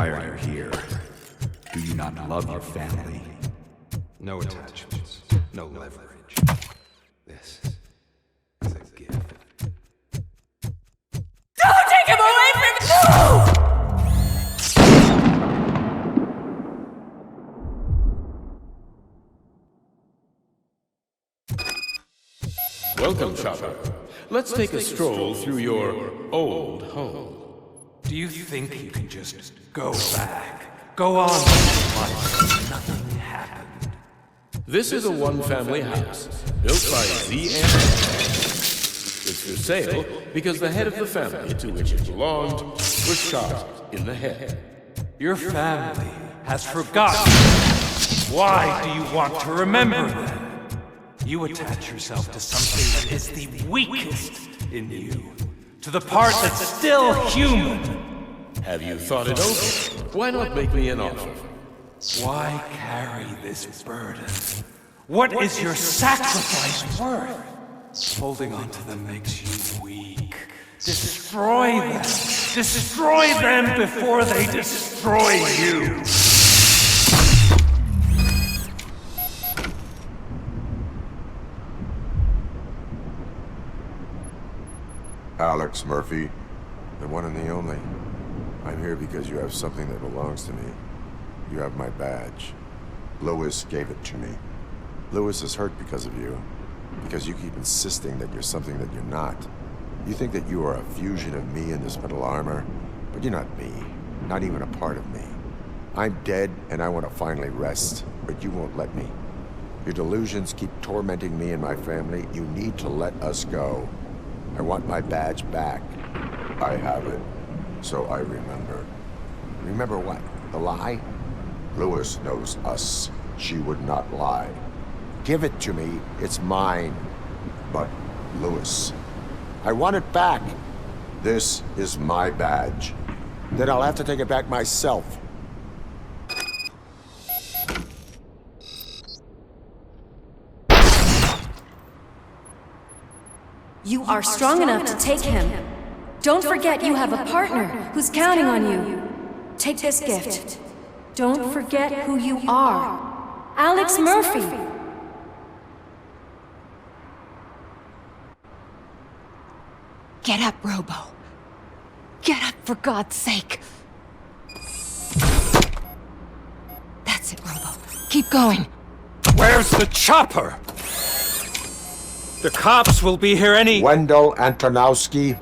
Why are you here? Do you not love your family? No attachments, no leverage. This is a gift. Don't take him away from me! Welcome, Chopper. Let's take a stroll through your old home. Do you think you can just go back? Go on with life. Nothing happened. This is a one-family house, built by Z and It's for sale because the head of the family to which it belonged was shot in the head. Your family has forgotten. Why do you want to remember them? You attach yourself to something that is the weakest in you. To the part that's still human. Have you thought it over? Why not make me an offer? Why carry this burden? What is your sacrifice worth? Holding on to them makes you weak. Destroy them! Destroy them before they destroy you! Alex Murphy, the one and the only. I'm here because you have something that belongs to me. You have my badge. Lewis gave it to me. Lewis is hurt because of you. Because you keep insisting that you're something that you're not. You think that you are a fusion of me in this metal armor, but you're not me. Not even a part of me. I'm dead and I want to finally rest, but you won't let me. Your delusions keep tormenting me and my family. You need to let us go. I want my badge back. I have it. So I remember. Remember what? The lie? Lewis knows us. She would not lie. Give it to me. It's mine. But, Lewis, I want it back. This is my badge. Then I'll have to take it back myself. You are strong enough to take him. Don't forget you have a partner who's counting on you. Take this gift. Don't forget who you are. Alex Murphy. Get up, Robo. Get up, for God's sake. That's it, Robo. Keep going. Where's the chopper? The cops will be here any... Wendell Antonowski,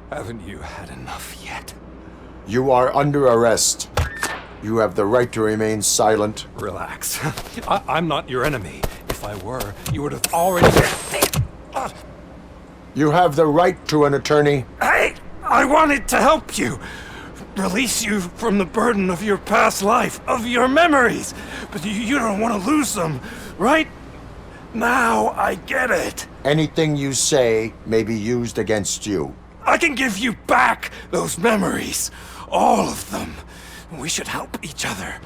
Haven't you had enough yet? you are under arrest. You have the right to remain silent. Relax. I'm not your enemy. If I were, you would have already... You have the right to an attorney. Hey! I wanted to help you! Release you from the burden of your past life, of your memories! But you don't want to lose them, right? Now I get it. Anything you say may be used against you. I can give you back those memories. All of them. We should help each other.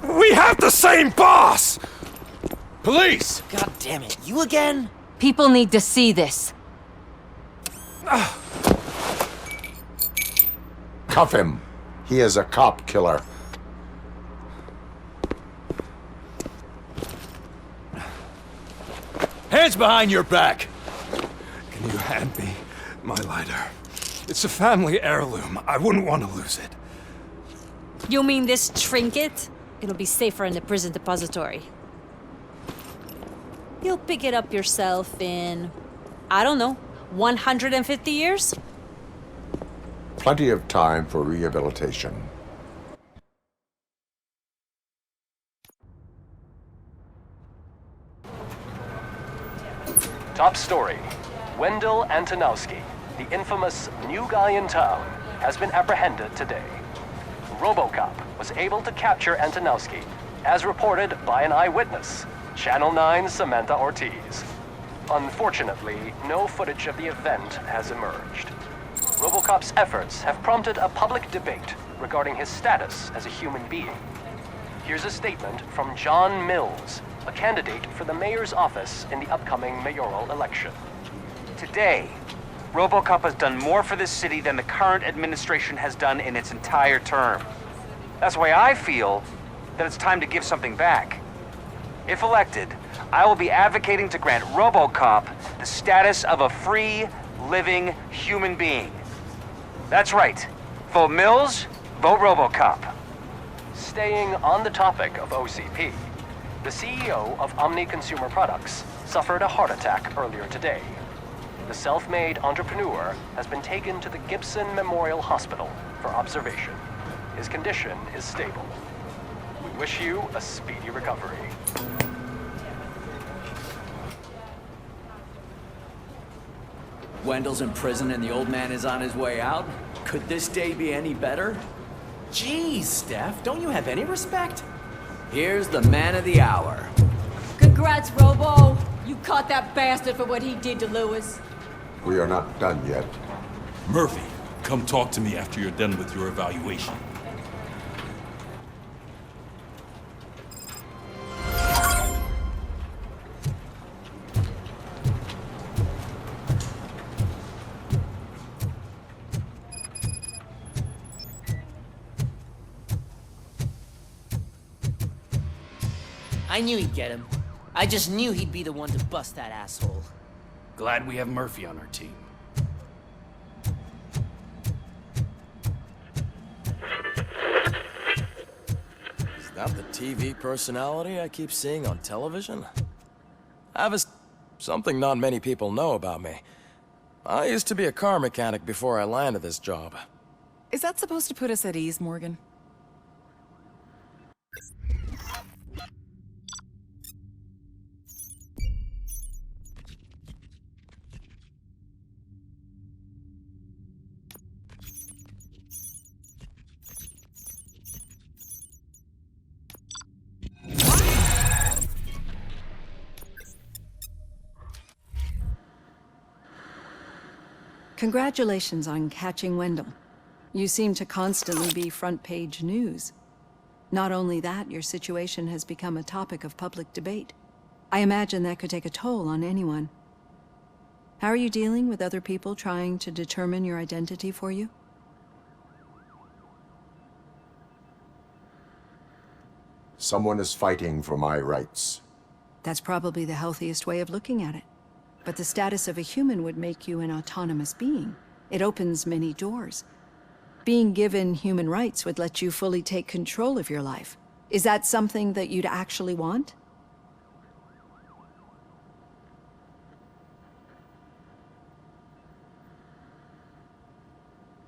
We have the same boss! Police! God damn it, you again? People need to see this. Cuff him. He is a cop killer. Hands behind your back! Can you hand me my lighter? It's a family heirloom. I wouldn't want to lose it. You mean this trinket? It'll be safer in the prison depository. You'll pick it up yourself in, I don't know, 150 years? Plenty of time for rehabilitation. Top story. Wendell Antonowski, the infamous new guy in town, has been apprehended today. RoboCop was able to capture Antonowski, as reported by an eyewitness, Channel 9's Samantha Ortiz. Unfortunately, no footage of the event has emerged. RoboCop's efforts have prompted a public debate regarding his status as a human being. Here's a statement from John Mills, a candidate for the mayor's office in the upcoming mayoral election. Today, RoboCop has done more for this city than the current administration has done in its entire term. That's why I feel that it's time to give something back. If elected, I will be advocating to grant RoboCop the status of a free, living human being. That's right. Vote Mills, vote RoboCop. Staying on the topic of OCP, the CEO of Omni Consumer Products suffered a heart attack earlier today. The self-made entrepreneur has been taken to the Gibson Memorial Hospital for observation. His condition is stable. We wish you a speedy recovery. Wendell's in prison and the old man is on his way out? Could this day be any better? Jeez, Steph, don't you have any respect? Here's the man of the hour. Congrats, Robo! You caught that bastard for what he did to Lewis. We are not done yet. Murphy, come talk to me after you're done with your evaluation. I knew he'd get him. I just knew he'd be the one to bust that asshole. Glad we have Murphy on our team. Is that the TV personality I keep seeing on television? Something not many people know about me. I used to be a car mechanic before I landed this job. Is that supposed to put us at ease, Morgan? Congratulations on catching Wendell. You seem to constantly be front-page news. Not only that, your situation has become a topic of public debate. I imagine that could take a toll on anyone. How are you dealing with other people trying to determine your identity for you? Someone is fighting for my rights. That's probably the healthiest way of looking at it. But the status of a human would make you an autonomous being. It opens many doors. Being given human rights would let you fully take control of your life. Is that something that you'd actually want?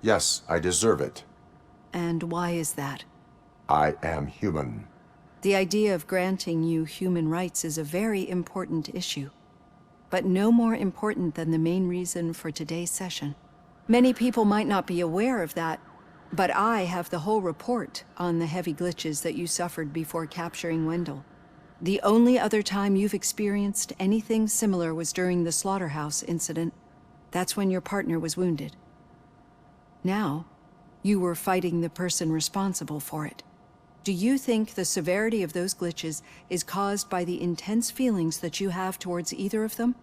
Yes, I deserve it. And why is that? I am human. The idea of granting you human rights is a very important issue, but no more important than the main reason for today's session. Many people might not be aware of that, but I have the whole report on the heavy glitches that you suffered before capturing Wendell. The only other time you've experienced anything similar was during the slaughterhouse incident. That's when your partner was wounded. Now, you were fighting the person responsible for it. Do you think the severity of those glitches is caused by the intense feelings that you have towards either of them?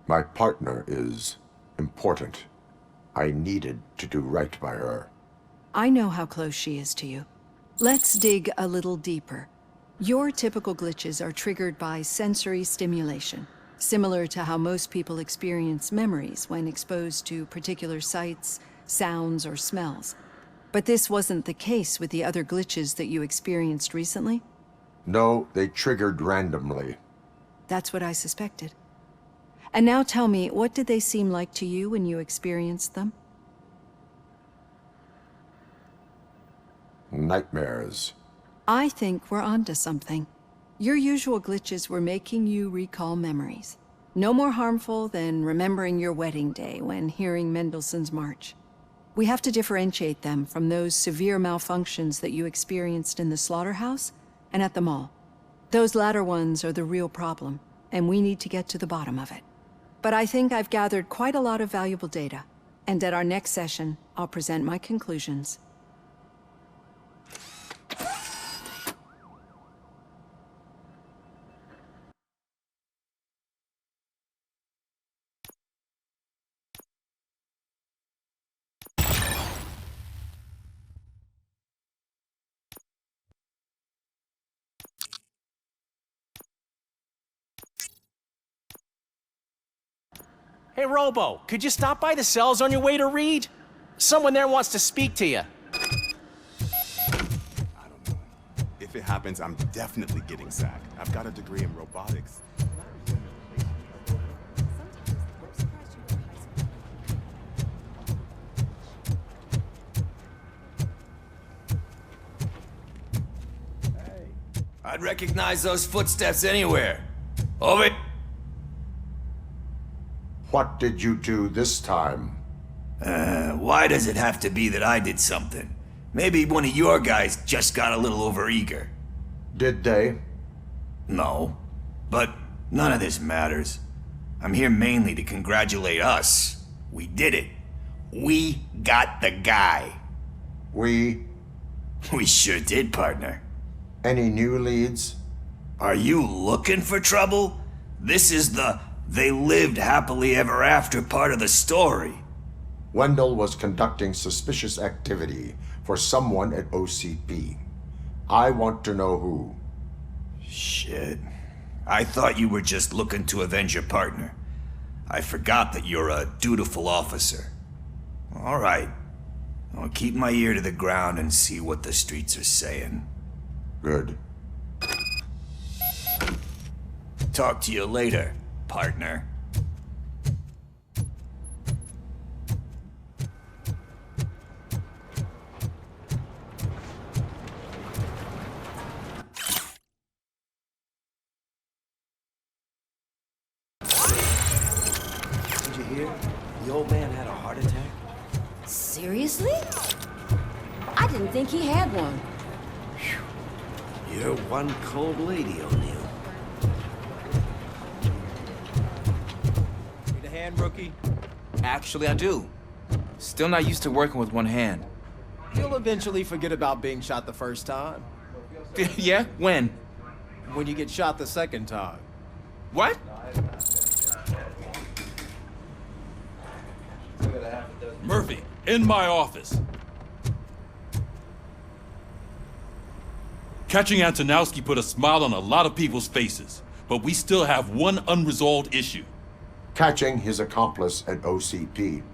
My partner is important. I needed to do right by her. I know how close she is to you. Let's dig a little deeper. Your typical glitches are triggered by sensory stimulation, similar to how most people experience memories when exposed to particular sights, sounds, or smells. But this wasn't the case with the other glitches that you experienced recently? No, they triggered randomly. That's what I suspected. And now tell me, what did they seem like to you when you experienced them? Nightmares. I think we're onto something. Your usual glitches were making you recall memories. No more harmful than remembering your wedding day when hearing Mendelssohn's March. We have to differentiate them from those severe malfunctions that you experienced in the slaughterhouse and at the mall. Those latter ones are the real problem, and we need to get to the bottom of it. But I think I've gathered quite a lot of valuable data, and at our next session, I'll present my conclusions. Hey, Robo, could you stop by the cells on your way to Reed? Someone there wants to speak to you. If it happens, I'm definitely getting sacked. I've got a degree in robotics. I'd recognize those footsteps anywhere. Over. What did you do this time? Why does it have to be that I did something? Maybe one of your guys just got a little overeager. Did they? No. But none of this matters. I'm here mainly to congratulate us. We did it. We got the guy. We sure did, partner. Any new leads? Are you looking for trouble? This is the they lived happily ever after part of the story. Wendell was conducting suspicious activity for someone at OCP. I want to know who. Shit. I thought you were just looking to avenge your partner. I forgot that you're a dutiful officer. All right. I'll keep my ear to the ground and see what the streets are saying. Good. Talk to you later, partner. Did you hear? The old man had a heart attack. Seriously? I didn't think he had one. You're one cold lady, O'Neill. Need a hand, rookie? Actually, I do. Still not used to working with one hand. You'll eventually forget about being shot the first time. Yeah? When? When you get shot the second time. What? Murphy, in my office. Catching Antonowski put a smile on a lot of people's faces, but we still have one unresolved issue. Catching his accomplice at OCP.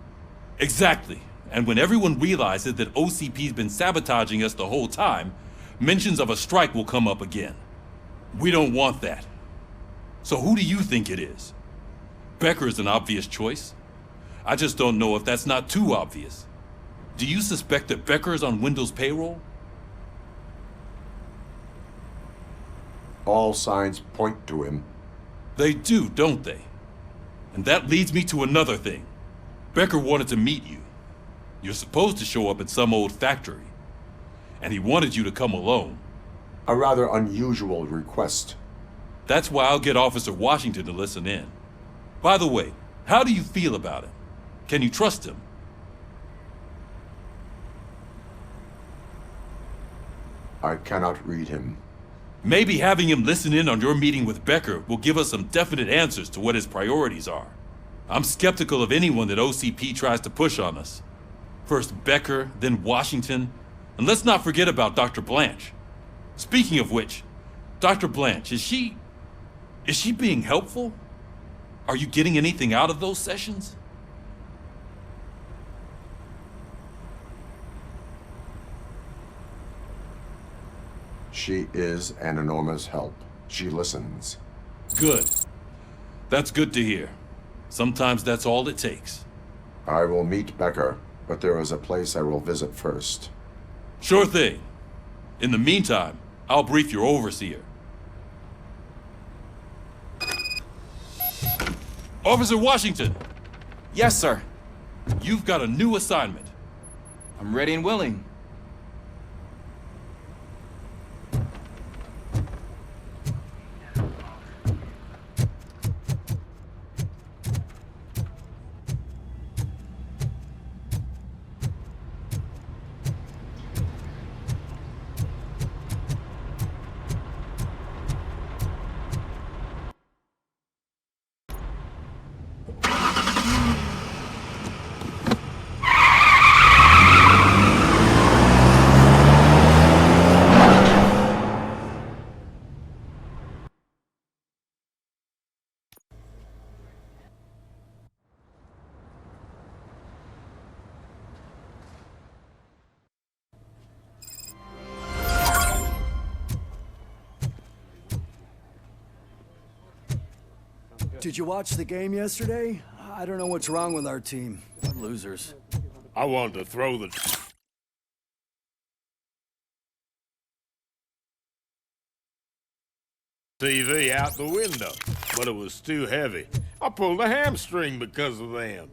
Exactly. And when everyone realizes that OCP's been sabotaging us the whole time, mentions of a strike will come up again. We don't want that. So who do you think it is? Becker is an obvious choice. I just don't know if that's not too obvious. Do you suspect that Becker is on Wendell's payroll? All signs point to him. They do, don't they? And that leads me to another thing. Becker wanted to meet you. You're supposed to show up at some old factory. And he wanted you to come alone. A rather unusual request. That's why I'll get Officer Washington to listen in. By the way, how do you feel about him? Can you trust him? I cannot read him. Maybe having him listen in on your meeting with Becker will give us some definite answers to what his priorities are. I'm skeptical of anyone that OCP tries to push on us. First Becker, then Washington, and let's not forget about Dr. Blanche. Speaking of which, Dr. Blanche, is she being helpful? Are you getting anything out of those sessions? She is an enormous help. She listens. Good. That's good to hear. Sometimes that's all it takes. I will meet Becker, but there is a place I will visit first. Sure thing. In the meantime, I'll brief your overseer. Officer Washington! Yes, sir. You've got a new assignment. I'm ready and willing. Did you watch the game yesterday? I don't know what's wrong with our team. We're losers. I wanted to throw the TV out the window, but it was too heavy. I pulled a hamstring because of them.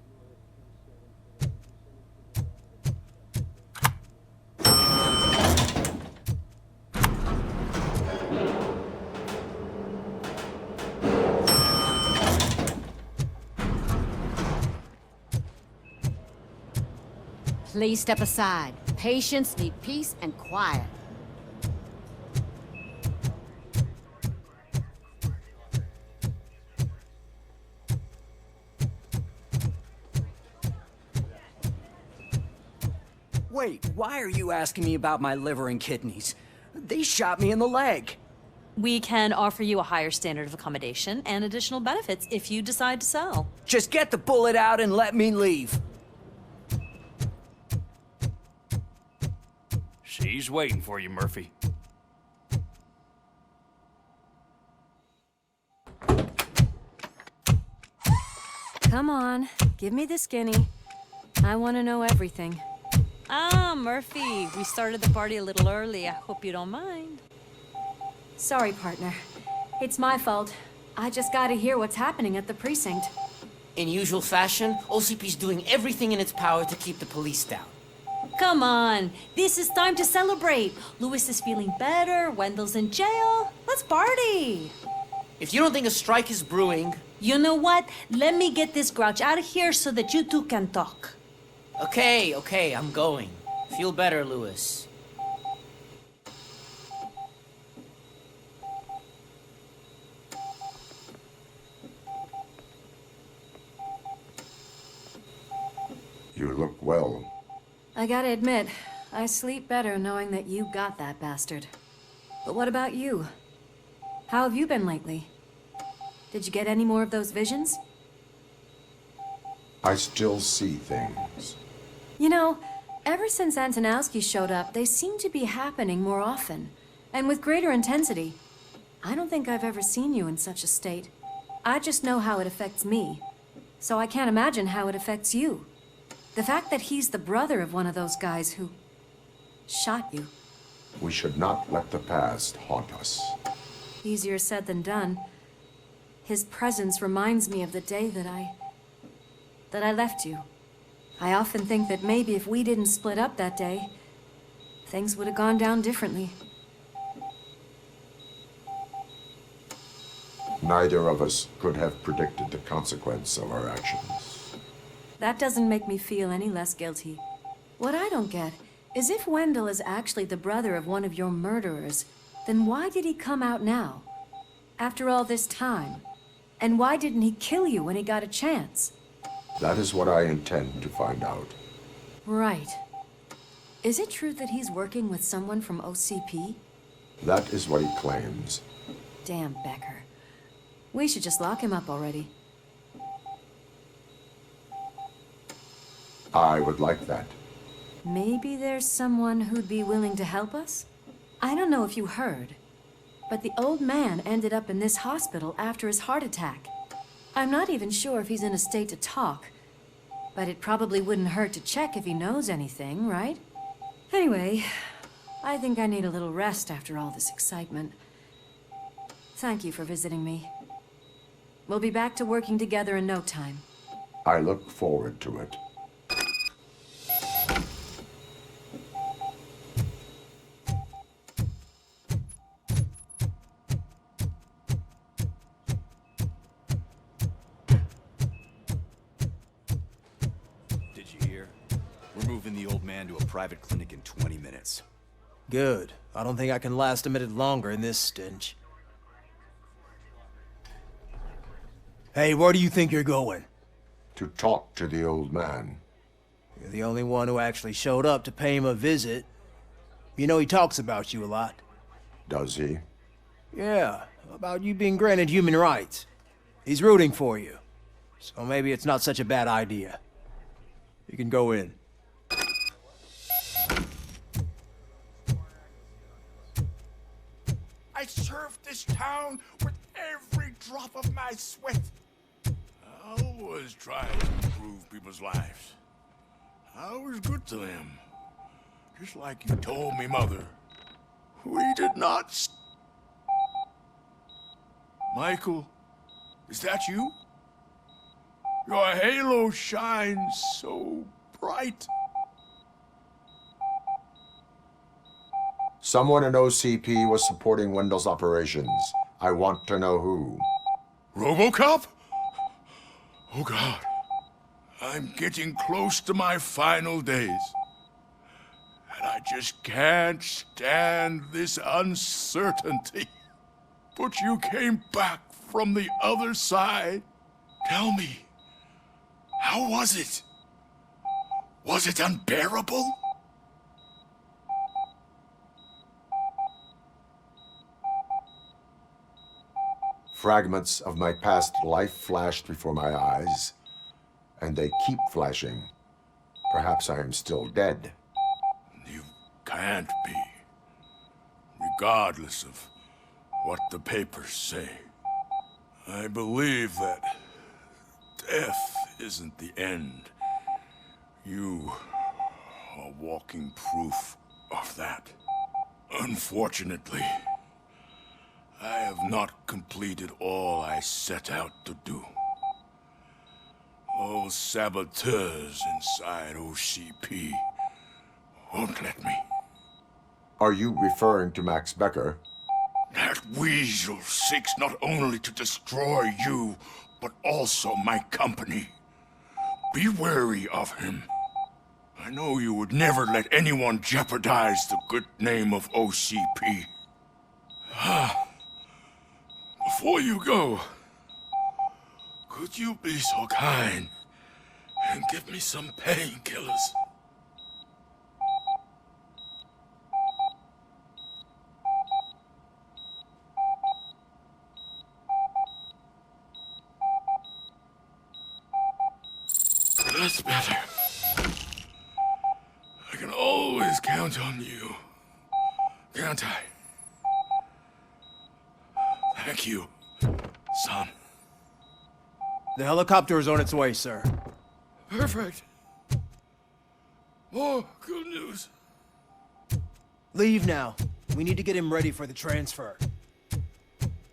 Please step aside. Patients need peace and quiet. Wait, why are you asking me about my liver and kidneys? They shot me in the leg. We can offer you a higher standard of accommodation and additional benefits if you decide to sell. Just get the bullet out and let me leave. She's waiting for you, Murphy. Come on, give me the skinny. I want to know everything. Ah, Murphy, we started the party a little early. I hope you don't mind. Sorry, partner. It's my fault. I just gotta hear what's happening at the precinct. In usual fashion, OCP's doing everything in its power to keep the police down. Come on, this is time to celebrate. Louis is feeling better, Wendell's in jail. Let's party. If you don't think a strike is brewing... You know what? Let me get this grouch out of here so that you two can talk. Okay, I'm going. Feel better, Louis. You look well. I gotta admit, I sleep better knowing that you got that bastard. But what about you? How have you been lately? Did you get any more of those visions? I still see things. You know, ever since Antonowski showed up, they seem to be happening more often, and with greater intensity. I don't think I've ever seen you in such a state. I just know how it affects me, so I can't imagine how it affects you. The fact that he's the brother of one of those guys who shot you. We should not let the past haunt us. Easier said than done. His presence reminds me of the day that I left you. I often think that maybe if we didn't split up that day, things would have gone down differently. Neither of us could have predicted the consequence of our actions. That doesn't make me feel any less guilty. What I don't get is if Wendell is actually the brother of one of your murderers, then why did he come out now? After all this time? And why didn't he kill you when he got a chance? That is what I intend to find out. Right. Is it true that he's working with someone from OCP? That is what he claims. Damn Becker. We should just lock him up already. I would like that. Maybe there's someone who'd be willing to help us? I don't know if you heard, but the old man ended up in this hospital after his heart attack. I'm not even sure if he's in a state to talk, but it probably wouldn't hurt to check if he knows anything, right? Anyway, I think I need a little rest after all this excitement. Thank you for visiting me. We'll be back to working together in no time. I look forward to it. Did you hear? We're moving the old man to a private clinic in 20 minutes. Good. I don't think I can last a minute longer in this stench. Hey, where do you think you're going? To talk to the old man. You're the only one who actually showed up to pay him a visit. You know he talks about you a lot. Does he? Yeah, about you being granted human rights. He's rooting for you. So maybe it's not such a bad idea. You can go in. I served this town with every drop of my sweat. always tried to improve people's lives. I was good to them. Just like you told me, Mother. We did not... Michael, is that you? Your halo shines so bright. Someone in OCP was supporting Wendell's operations. I want to know who. RoboCop? Oh God. I'm getting close to my final days. And I just can't stand this uncertainty. But you came back from the other side. Tell me, how was it? Was it unbearable? Fragments of my past life flashed before my eyes, and they keep flashing. Perhaps I am still dead. You can't be, regardless of what the papers say. I believe that death isn't the end. You are walking proof of that. Unfortunately, I have not completed all I set out to do. Those saboteurs inside OCP won't let me. Are you referring to Max Becker? That weasel seeks not only to destroy you, but also my company. Be wary of him. I know you would never let anyone jeopardize the good name of OCP. Before you go, could you be so kind and give me some painkillers? That's better. I can always count on you, can't I? Thank you, son. The helicopter is on its way, sir. Perfect. More good news. Leave now. We need to get him ready for the transfer.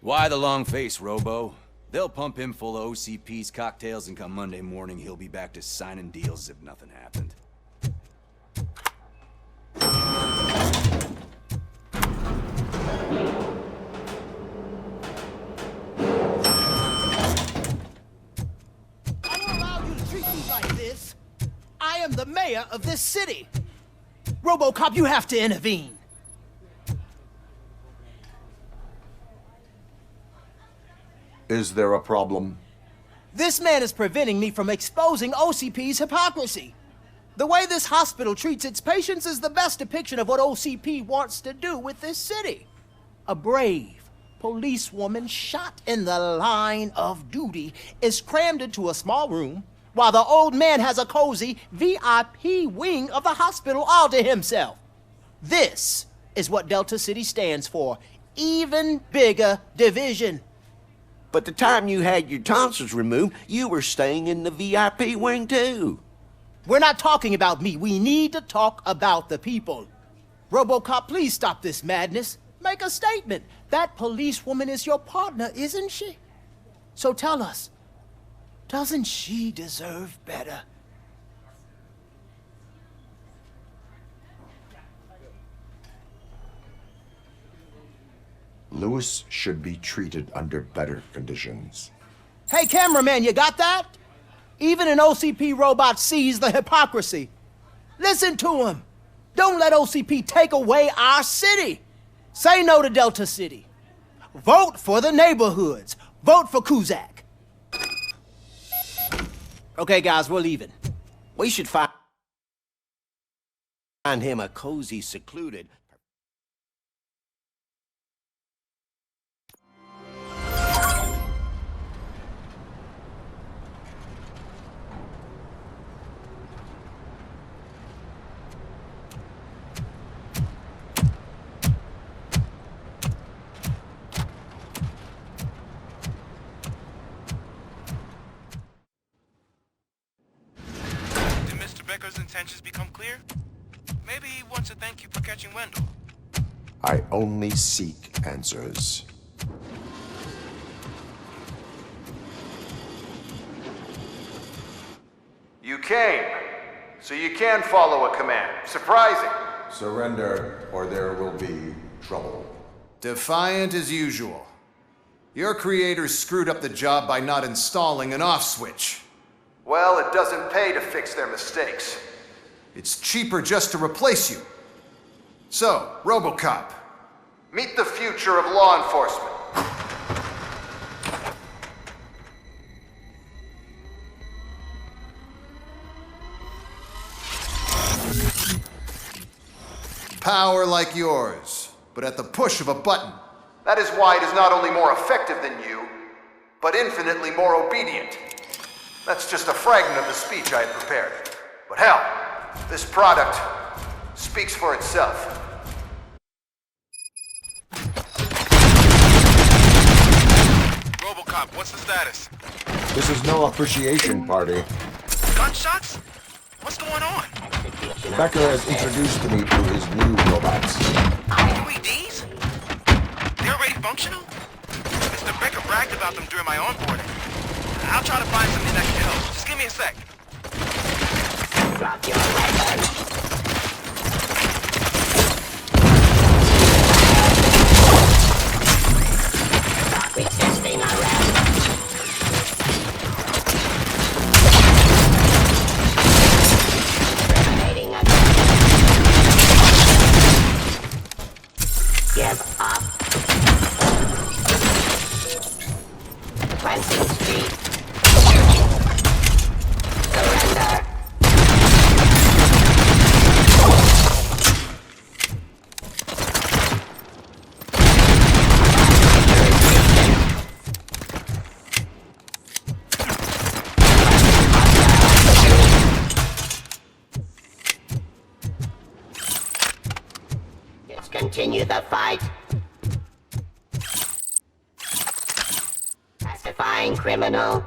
Why the long face, Robo? They'll pump him full of OCP's cocktails, and come Monday morning, he'll be back to signing deals as if nothing happened. I don't allow you to treat me like this. I am the mayor of this city. RoboCop, you have to intervene. Is there a problem? This man is preventing me from exposing OCP's hypocrisy. The way this hospital treats its patients is the best depiction of what OCP wants to do with this city. A brave policewoman shot in the line of duty is crammed into a small room, while the old man has a cozy VIP wing of the hospital all to himself. This is what Delta City stands for. Even bigger division. But the time you had your tonsils removed, you were staying in the VIP wing too. We're not talking about me. We need to talk about the people. RoboCop, please stop this madness. Make a statement. That policewoman is your partner, isn't she? So tell us, doesn't she deserve better? Lewis should be treated under better conditions. Hey, cameraman, you got that? Even an OCP robot sees the hypocrisy. Listen to him. Don't let OCP take away our city. Say no to Delta City. Vote for the neighborhoods. Vote for Kuzak. Okay, guys, we're leaving. We should find him a cozy, secluded... Becker's intentions become clear, maybe he wants to thank you for catching Wendell. I only seek answers. You came, so you can follow a command. Surprising. Surrender, or there will be trouble. Defiant as usual. Your creators screwed up the job by not installing an off switch. Well, it doesn't pay to fix their mistakes. It's cheaper just to replace you. So, RoboCop, meet the future of law enforcement. Power like yours, but at the push of a button. That is why it is not only more effective than you, but infinitely more obedient. That's just a fragment of the speech I had prepared. But hell, this product speaks for itself. RoboCop, what's the status? This is no appreciation party. Gunshots? What's going on? Becker has introduced me to his new robots. UEDs? They're already functional? Mr. Becker bragged about them during my onboarding. I'll try to find something that can help. Just give me a sec. Drop your weapon. Stop resisting arrest. Give up. Cleansing Street. Surrender. Continue the fight. Pacifying criminal.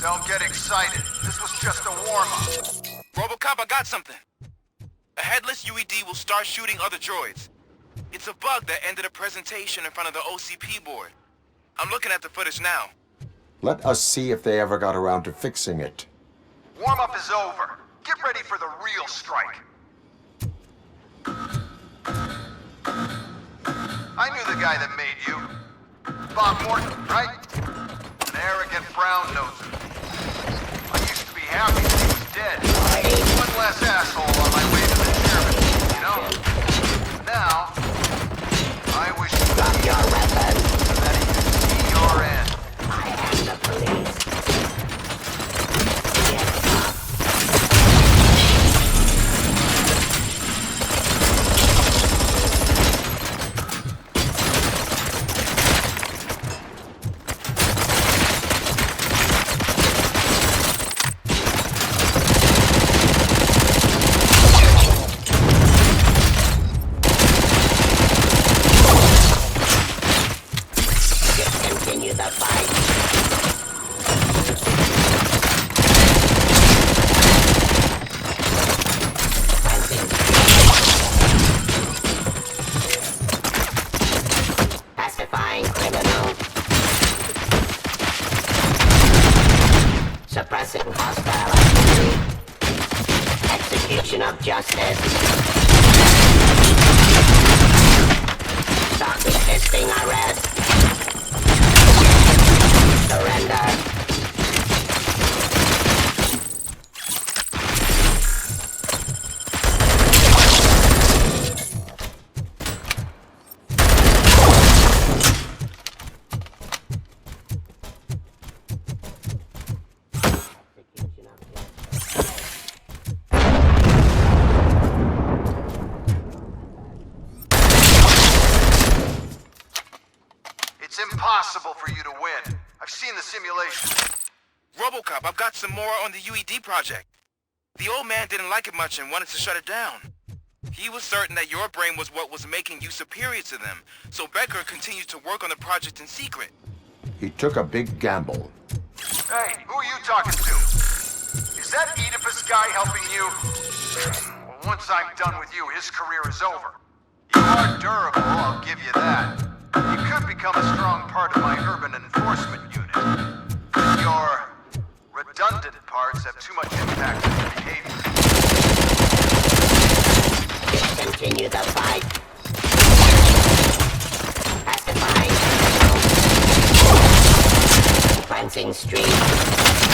Don't get excited. This was just a warm-up. RoboCop, I got something. A headless UED will start shooting other droids. It's a bug that ended a presentation in front of the OCP board. I'm looking at the footage now. Let us see if they ever got around to fixing it. Warm-up is over. Get ready for the real strike. I knew the guy that made you. Bob Morton, right? An arrogant brown-noser. I used to be happy that he was dead. One less asshole on my way to the chairman, you know? Now, I wish you drop your weapon so that he could see your end. I am the police. Suppressing hostile activity. Execution of justice. Stop resisting arrest. Surrender. It's impossible for you to win. I've seen the simulation. RoboCop, I've got some more on the UED project. The old man didn't like it much and wanted to shut it down. He was certain that your brain was what was making you superior to them, so Becker continued to work on the project in secret. He took a big gamble. Hey, who are you talking to? Is that Oedipus guy helping you? Well, once I'm done with you, his career is over. You are durable, I'll give you that. You could become a strong part of my urban enforcement unit. But your redundant parts have too much impact on your behavior. Continue the fight. Pacifying. Cleansing streets.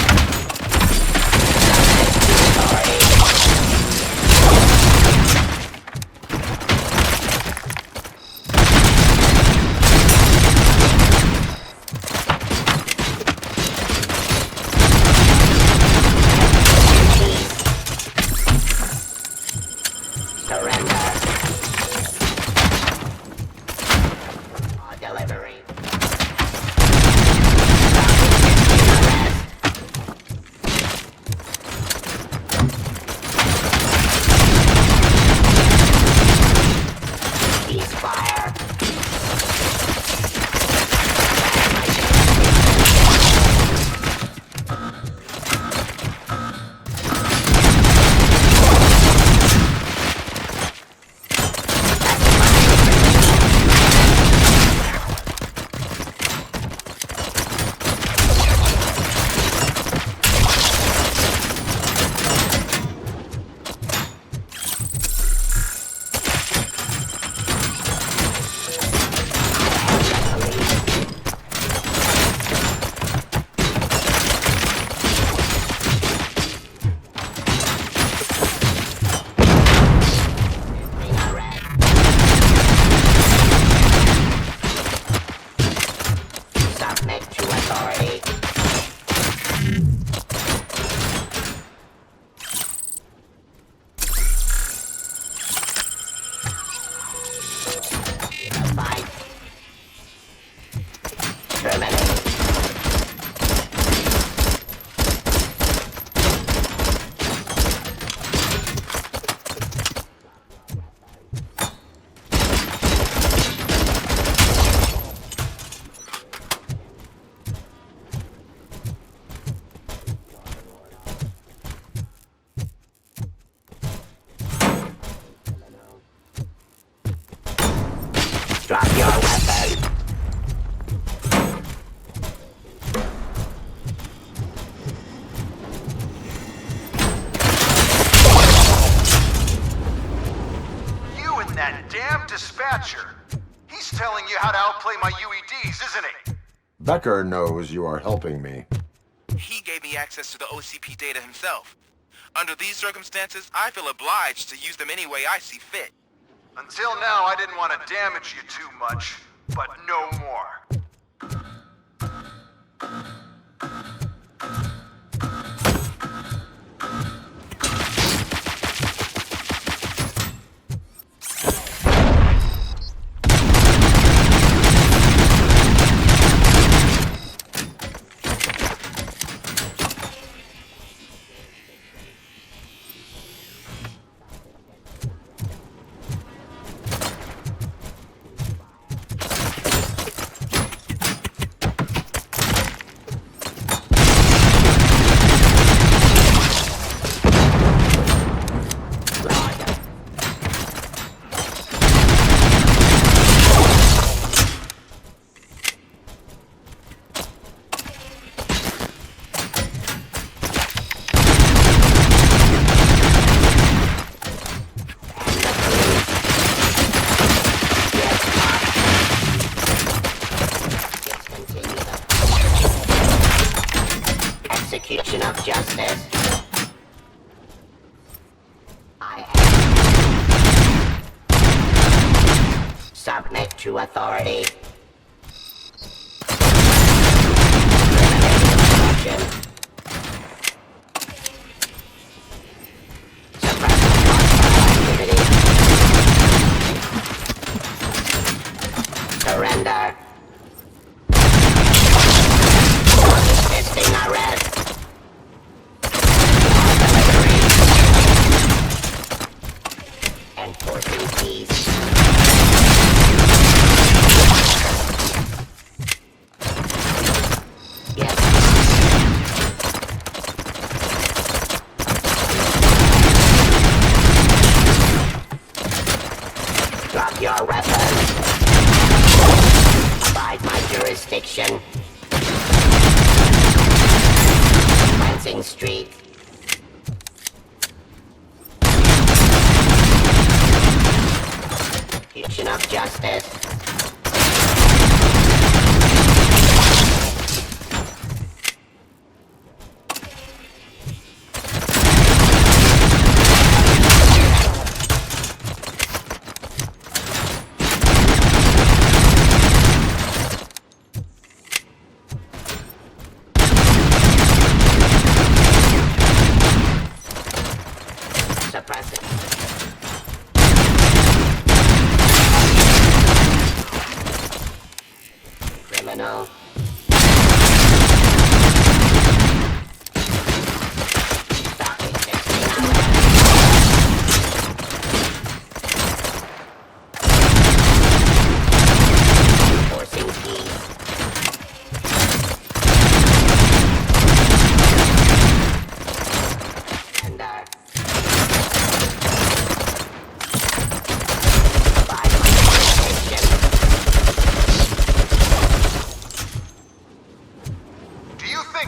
Drop your weapon. You and that damn dispatcher. He's telling you how to outplay my UEDs, isn't he? Becker knows you are helping me. He gave me access to the OCP data himself. Under these circumstances, I feel obliged to use them any way I see fit. Until now, I didn't want to damage you too much, but no more. Execution of justice. Submit to authority. Surrender. Resisting arrest. Enforcing peace. jurisdiction. Cleansing Street. Execution of justice. Criminal. Forcing keys.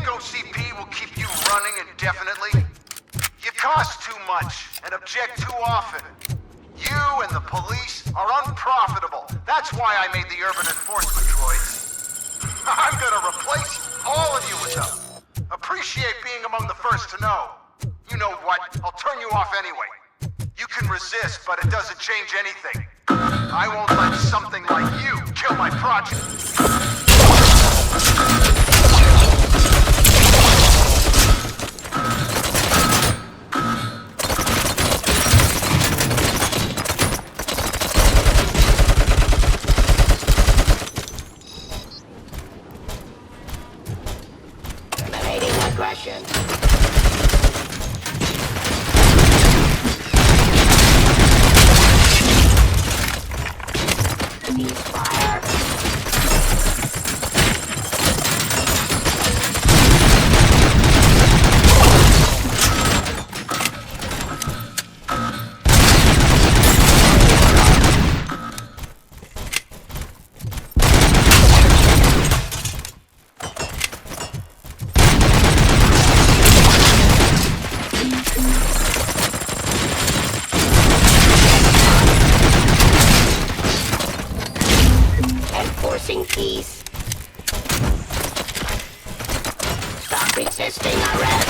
OCP will keep you running indefinitely? You cost too much and object too often. You and the police are unprofitable. That's why I made the urban enforcement droids. I'm gonna replace all of you with them. Appreciate being among the first to know. You know what? I'll turn you off anyway. You can resist, but it doesn't change anything. I won't let something like you kill my project. Eliminating aggression. Ceasefire. Enforcing peace. Stop resisting arrest.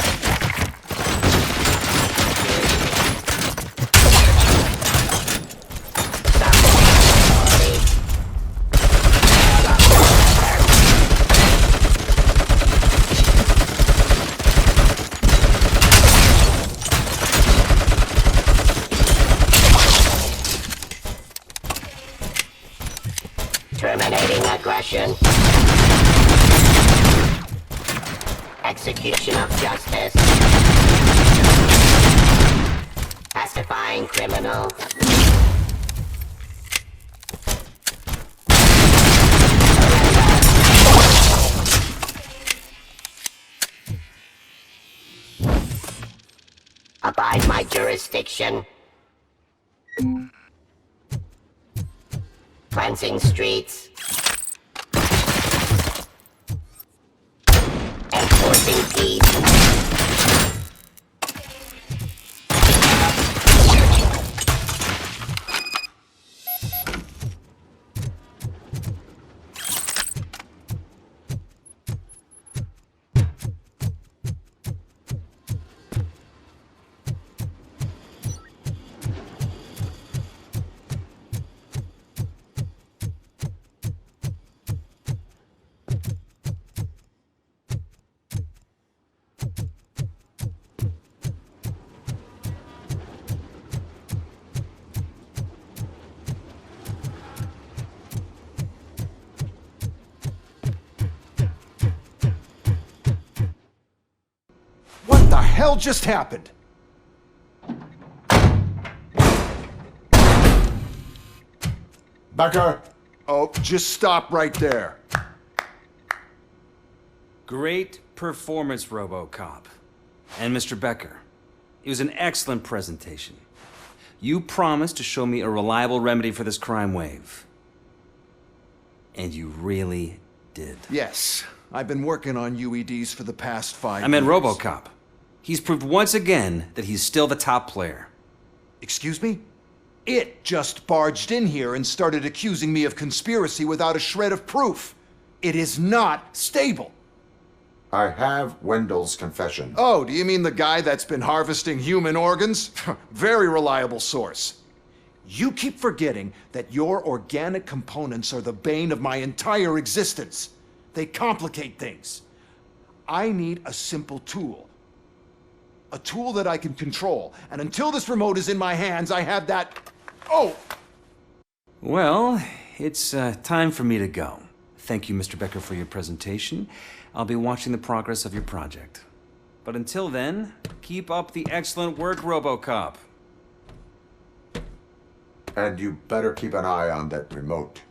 Stop authority. Stop order. Terminating aggression. Execution of justice. Pacifying criminal. Abide my jurisdiction. Cleansing streets. Enforcing peace. What the hell just happened? Becker! Oh, just stop right there. Great performance, RoboCop. And Mr. Becker, it was an excellent presentation. You promised to show me a reliable remedy for this crime wave. And you really did. Yes. I've been working on UEDs for the past 5 years. I meant RoboCop. He's proved once again that he's still the top player. Excuse me? It just barged in here and started accusing me of conspiracy without a shred of proof. It is not stable. I have Wendell's confession. Oh, do you mean the guy that's been harvesting human organs? Very reliable source. You keep forgetting that your organic components are the bane of my entire existence. They complicate things. I need a simple tool. A tool that I can control. And until this remote is in my hands, I have that... Oh! Well, it's time for me to go. Thank you, Mr. Becker, for your presentation. I'll be watching the progress of your project. But until then, keep up the excellent work, RoboCop. And you better keep an eye on that remote.